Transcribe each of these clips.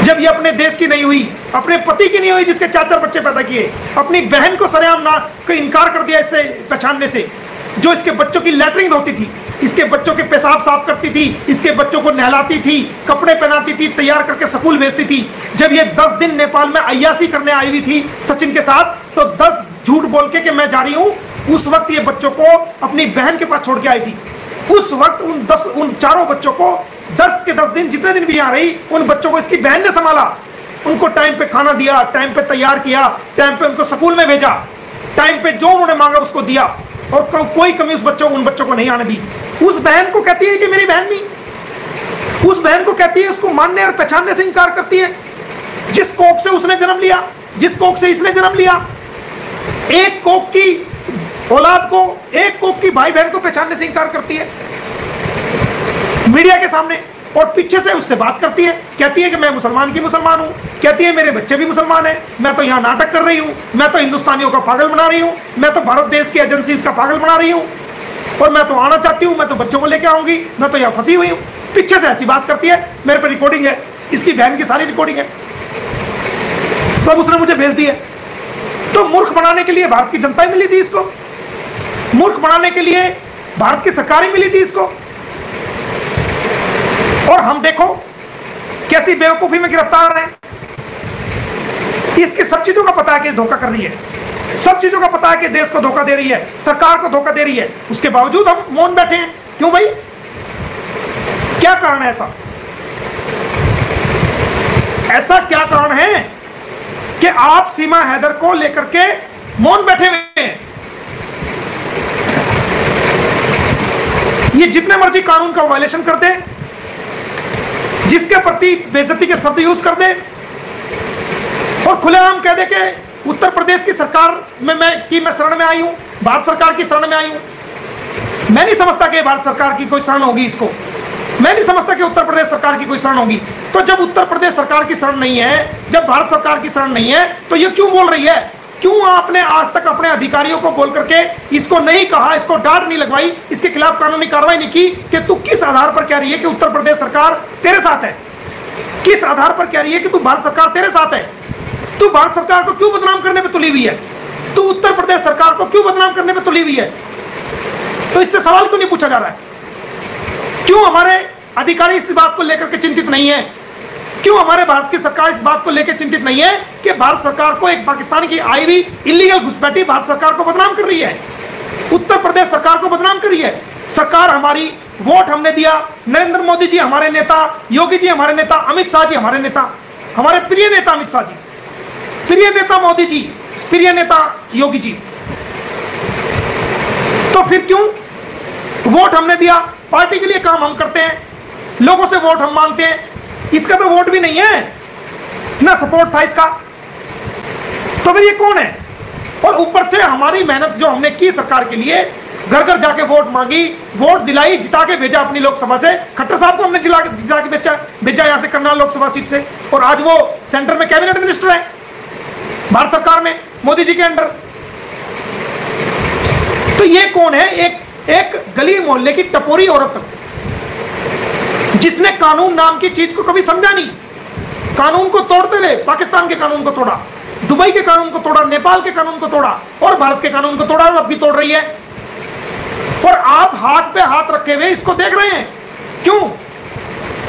जब ये अपने देश की नहीं हुई, अपने पति की नहीं हुई जिसके 4-4 बच्चे पैदा किए, अपनी बहन को सरेआम ना को इनकार कर दिया इससे पहचानने से, जो इसके बच्चों की लैट्रिन धोती थी, इसके बच्चों के पेशाब साफ करती थी, इसके बच्चों को नहलाती थी, कपड़े पहनाती थी, तैयार करके स्कूल भेजती थी। जब ये 10 दिन नेपाल में अय्यासी करने आई हुई थी सचिन के साथ, तो 10 झूठ बोल के कि मैं जा रही हूँ, उस वक्त ये बच्चों को अपनी बहन के पास छोड़ के आई थी। उस वक्त उन चारों बच्चों को 10 के 10 दिन, जितने दिन भी यहाँ रही, उन बच्चों को इसकी बहन ने संभाला। उनको टाइम पे खाना दिया, टाइम पे तैयार किया, टाइम पे उनको स्कूल में भेजा, टाइम पे जो उन्होंने मांगा उसको दिया, और कोई कमी उन बच्चों को नहीं आने दी। उस बहन को कहती है कि मेरी बहन नहीं, उस बहन को कहती है, उसको मानने और पहचानने से इंकार करती है। जिस कोख से उसने जन्म लिया, जिस कोख से इसने जन्म लिया, एक कोख की औलाद को, एक कोख की भाई बहन को पहचानने से इंकार करती है मीडिया के सामने, और पीछे से उससे बात करती है, कहती है कि मैं मुसलमान की मुसलमान हूं, कहती है मेरे बच्चे भी मुसलमान हैं, मैं तो यहाँ नाटक कर रही हूँ, मैं तो हिंदुस्तानियों का पागल बना रही हूँ, मैं तो भारत देश की एजेंसीज का पागल बना रही हूँ, और मैं तो आना चाहती हूँ, मैं तो बच्चों को लेके आऊंगी, मैं तो यहाँ फंसी हुई हूँ। पीछे से ऐसी बात करती है। मेरे पे रिकॉर्डिंग है, इसकी बहन की सारी रिकॉर्डिंग है, सब उसने मुझे भेज दी है। तो मूर्ख बनाने के लिए भारत की जनता ही मिली थी इसको, मूर्ख बनाने के लिए भारत की सरकार ही मिली थी इसको। और हम देखो कैसी बेवकूफी में गिरफ्तार हैं। इसकी सब चीजों का पता है कि धोखा कर रही है, सब चीजों का पता है कि देश को धोखा दे रही है, सरकार को धोखा दे रही है, उसके बावजूद हम मौन बैठे हैं। क्यों भाई, क्या कारण है ऐसा? ऐसा क्या कारण है कि आप सीमा हैदर को लेकर के मौन बैठे हुए हैं? ये जितने मर्जी कानून का वायलेशन कर दे, जिसके प्रति बेइज्जती के शब्द यूज कर दे, और खुलेआम कह दे कि उत्तर प्रदेश की सरकार में मैं शरण में आई हूं, भारत सरकार की शरण में आई हूं। मैं नहीं समझता कि भारत सरकार की कोई शरण होगी इसको, मैं नहीं समझता कि उत्तर प्रदेश सरकार की कोई शरण होगी। तो जब उत्तर प्रदेश सरकार की शरण नहीं है, जब भारत सरकार की शरण नहीं है, तो ये क्यों बोल रही है? क्यों आपने आज तक अपने अधिकारियों को बोल करके इसको नहीं कहा, इसको डांट नहीं लगवाई, इसके खिलाफ कानूनी कार्रवाई नहीं की कि तू किस आधार पर कह रही है कि उत्तर प्रदेश सरकार तेरे साथ है? किस आधार पर कह रही है कि तू भारत सरकार तेरे साथ है? तू भारत सरकार को क्यों बदनाम करने पे तुली हुई है? तू उत्तर प्रदेश सरकार को क्यों बदनाम करने पे तुली हुई है? तो इससे सवाल क्यों नहीं पूछा जा रहा है? क्यों हमारे अधिकारी इस बात को लेकर के चिंतित नहीं है? क्यों हमारे भारत की सरकार इस बात को लेकर चिंतित नहीं है कि भारत सरकार को एक पाकिस्तान की आई हुई इलीगल घुसपैठी भारत सरकार को बदनाम कर रही है, उत्तर प्रदेश सरकार को बदनाम कर रही है? सरकार हमारी, वोट हमने दिया, नरेंद्र मोदी जी हमारे नेता, योगी जी हमारे नेता, अमित शाह जी हमारे नेता, हमारे प्रिय नेता अमित शाह जी, प्रिय नेता मोदी जी, प्रिय नेता योगी जी। तो फिर क्यों वोट हमने दिया, पार्टी के लिए काम हम करते हैं, लोगों से वोट हम मांगते हैं, इसका तो वोट भी नहीं है, ना सपोर्ट था इसका, तो फिर ये कौन है? और ऊपर से हमारी मेहनत जो हमने की सरकार के लिए, घर घर जाके वोट मांगी, वोट दिलाई, जिता के भेजा अपनी लोकसभा से, खट्टर साहब को हमने जिता के भेजा यहाँ से करनाल लोकसभा सीट से, और आज वो सेंटर में कैबिनेट मिनिस्टर है भारत सरकार में मोदी जी के अंडर। तो ये कौन है? एक गली मोहल्ले की टपोरी औरत जिसने कानून नाम की चीज को कभी समझा नहीं, कानून को तोड़ते रहे, पाकिस्तान के कानून को तोड़ा, दुबई के कानून को तोड़ा, नेपाल के कानून को तोड़ा, और भारत के कानून को तोड़ा, और अब भी तोड़ रही है। और आप हाथ पे हाथ रखे हुए इसको देख रहे हैं। क्यों?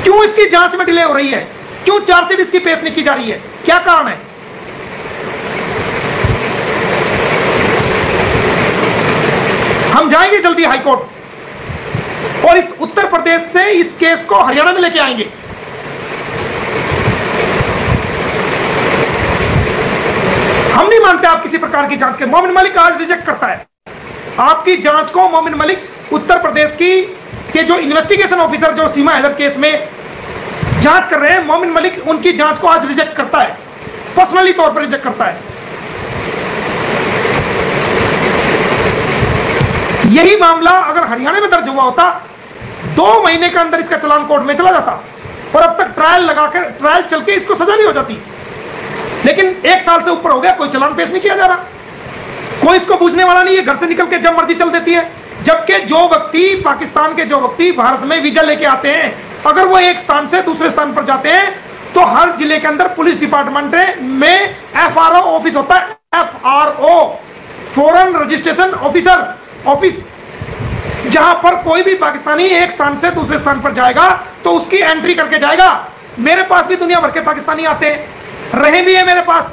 क्यों इसकी जांच में डिले हो रही है? क्यों चार्जशीट इसकी पेश नहीं की जा रही है? क्या कारण है? हम जाएंगे जल्दी हाईकोर्ट और इस उत्तर प्रदेश से इस केस को हरियाणा में लेके आएंगे। हम नहीं मानते आप किसी प्रकार की जांच के। मोमिन मलिक आज रिजेक्ट करता है आपकी जांच को। मोमिन मलिक उत्तर प्रदेश के जो इन्वेस्टिगेशन ऑफिसर जो सीमा हैदर केस में जांच कर रहे हैं, मोमिन मलिक उनकी जांच को आज रिजेक्ट करता है, पर्सनली तौर पर रिजेक्ट करता है। यही मामला अगर हरियाणा में दर्ज हुआ होता, 2 महीने के अंदर इसका चालान कोर्ट में चला जाता और अब तक ट्रायल चल के इसको सजा नहीं हो जाती। लेकिन 1 साल से ऊपर हो गया, कोई चालान पेश नहीं किया जा रहा, कोई इसको पूछने वाला नहीं है, घर से निकल के जब मर्जी चल देती है। जबकि जो व्यक्ति पाकिस्तान के जो व्यक्ति भारत में वीजा लेके आते हैं, अगर वो एक स्थान से दूसरे स्थान पर जाते हैं तो हर जिले के अंदर पुलिस डिपार्टमेंट में FRO ऑफिस होता है, FRO, foreign registration officer office, जहां पर कोई भी पाकिस्तानी एक स्थान से दूसरे स्थान पर जाएगा तो उसकी एंट्री करके जाएगा। मेरे पास भी दुनिया भर के पाकिस्तानी आते हैं, रहे भी है मेरे पास,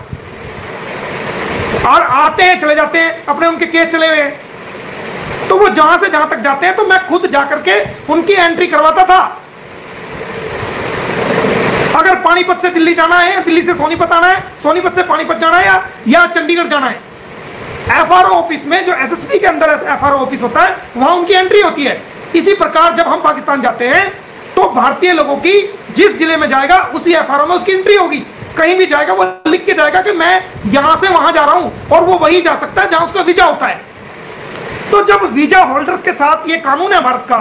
और आते हैं चले जाते हैं, अपने उनके केस चले हुए हैं, तो वो जहां से जहां तक जाते हैं तो मैं खुद जाकर के उनकी एंट्री करवाता था। अगर पानीपत से दिल्ली जाना है, दिल्ली से सोनीपत आना है, सोनीपत से पानीपत जाना है, या चंडीगढ़ जाना है, FRO ऑफिस में, जो SSP के अंदर FRO ऑफिस होता है, वहां उनकी एंट्री होती है। इसी प्रकार जब हम पाकिस्तान जाते हैं तो भारतीय लोगों की जिस जिले में जाएगा उसी FRO में उसकी एंट्री होगी। कहीं भी जाएगा वो लिख के जाएगा कि मैं यहां से वहां जा रहा हूं, और वो वही जा सकता है जहां उसका वीजा होता है। तो जब वीजा होल्डर्स के साथ ये कानून है भारत का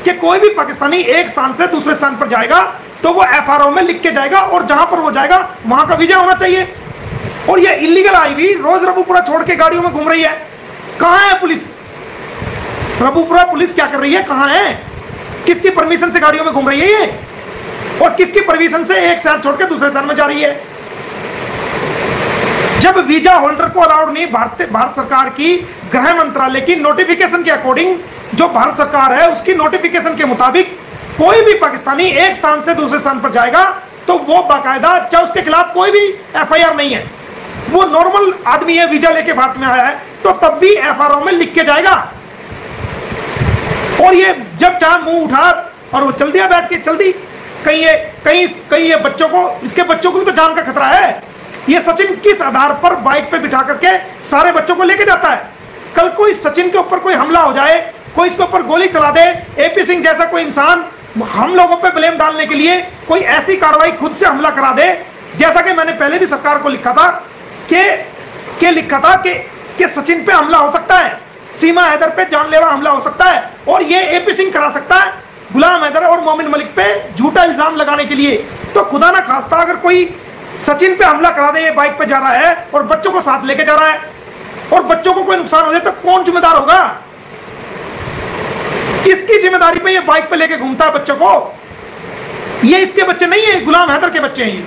कि कोई भी पाकिस्तानी एक स्थान से दूसरे स्थान पर जाएगा तो वो FRO में लिख के जाएगा, और जहां पर वो जाएगा वहां का वीजा होना चाहिए। और ये इलीगल आई भी रोज रबूपुरा छोड़ के गाड़ियों में घूम रही है। कहां है पुलिस? रबूपुरा पुलिस क्या कर रही है? कहां है? किसकी परमिशन से गाड़ियों में घूम रही है ये, और किसकी परमिशन से एक शहर छोड़ के दूसरे शहर में जा रही है? जब वीजा होल्डर को अलाउड नहीं, भारत सरकार की गृह मंत्रालय की नोटिफिकेशन के अकॉर्डिंग, जो भारत सरकार है उसकी नोटिफिकेशन के मुताबिक कोई भी पाकिस्तानी एक स्थान से दूसरे स्थान पर जाएगा तो वो बाकायदा, चाहे उसके खिलाफ कोई भी FIR नहीं है, वो नॉर्मल आदमी है, वीजा लेके भारत में आया है, तो तब भी FRO में लिख के जाएगा। और ये जब चाहे मुंह उठा और वो चल दिया, बैठ के चल दी। कहीं ये बच्चों को, इसके बच्चों को भी तो जान का खतरा है। ये सचिन किस आधार पर बाइक पे बिठा करके सारे बच्चों को लेके जाता है? कल कोई सचिन के ऊपर कोई हमला हो जाए, कोई इसके ऊपर गोली चला दे, AP सिंह जैसा कोई इंसान हम लोगों पे ब्लेम डालने के लिए कोई ऐसी कार्रवाई खुद से हमला करा दे, जैसा कि मैंने पहले भी सरकार को लिखा था कि सचिन पे हमला हो सकता है, सीमा हैदर पे जानलेवा हमला हो सकता है, और ये AP सिंह करा सकता है गुलाम हैदर और मोमिन मलिक पे झूठा इल्जाम लगाने के लिए। तो खुदा ना खास्ता अगर कोई सचिन पे हमला करा दे, ये बाइक पे जा रहा है और बच्चों को साथ लेके जा रहा है, और बच्चों को कोई नुकसान हो जाए तो कौन जिम्मेदार होगा? किसकी जिम्मेदारी पे ये बाइक पे लेके घूमता है बच्चों को? ये इसके बच्चे नहीं है, गुलाम हैदर के बच्चे हैं ये।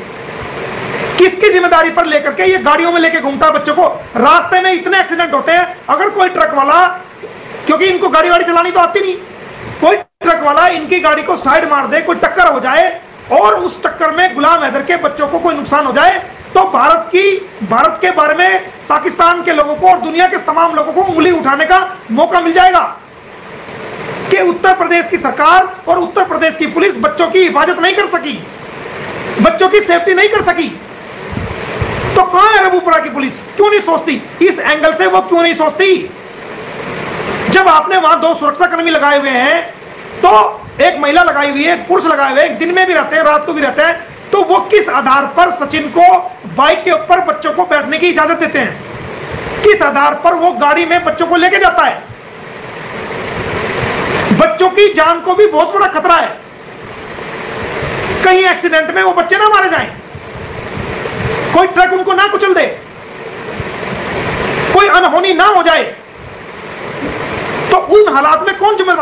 किसकी जिम्मेदारी पर लेकर के ये गाड़ियों में लेके घूमता है बच्चों को? रास्ते में इतने एक्सीडेंट होते हैं, अगर कोई ट्रक वाला, क्योंकि इनको गाड़ी वाड़ी चलानी तो आती नहीं, कोई ट्रक वाला इनकी गाड़ी को साइड मार दे, कोई टक्कर हो जाए और उस टक्कर में गुलाम हैदर के बच्चों को कोई नुकसान हो जाए, तो भारत के बारे में पाकिस्तान के लोगों को और दुनिया के तमाम लोगों को उंगली उठाने का मौका मिल जाएगा कि उत्तर प्रदेश की सरकार और उत्तर प्रदेश की पुलिस बच्चों की हिफाजत नहीं कर सकी, बच्चों की सेफ्टी नहीं कर सकी। तो कहां है रबूपुरा की पुलिस? क्यों नहीं सोचती? इस एंगल से वो क्यों नहीं सोचती? जब आपने वहां 2 सुरक्षा कर्मी लगाए हुए हैं, तो एक महिला लगाई हुई है, पुरुष लगाए हुए हैं, दिन में भी रहते हैं, रात को भी रहते हैं, तो वो किस आधार पर सचिन को बाइक के ऊपर बच्चों को बैठने की इजाजत देते हैं? किस आधार पर वो गाड़ी में बच्चों को लेके जाता है? बच्चों की जान को भी बहुत बड़ा खतरा है, कहीं एक्सीडेंट में वो बच्चे ना मारे जाएं, कोई ट्रक उनको ना कुचल दे, कोई अनहोनी ना हो जाए, तो उन हालात में कौन जिम्मेदार?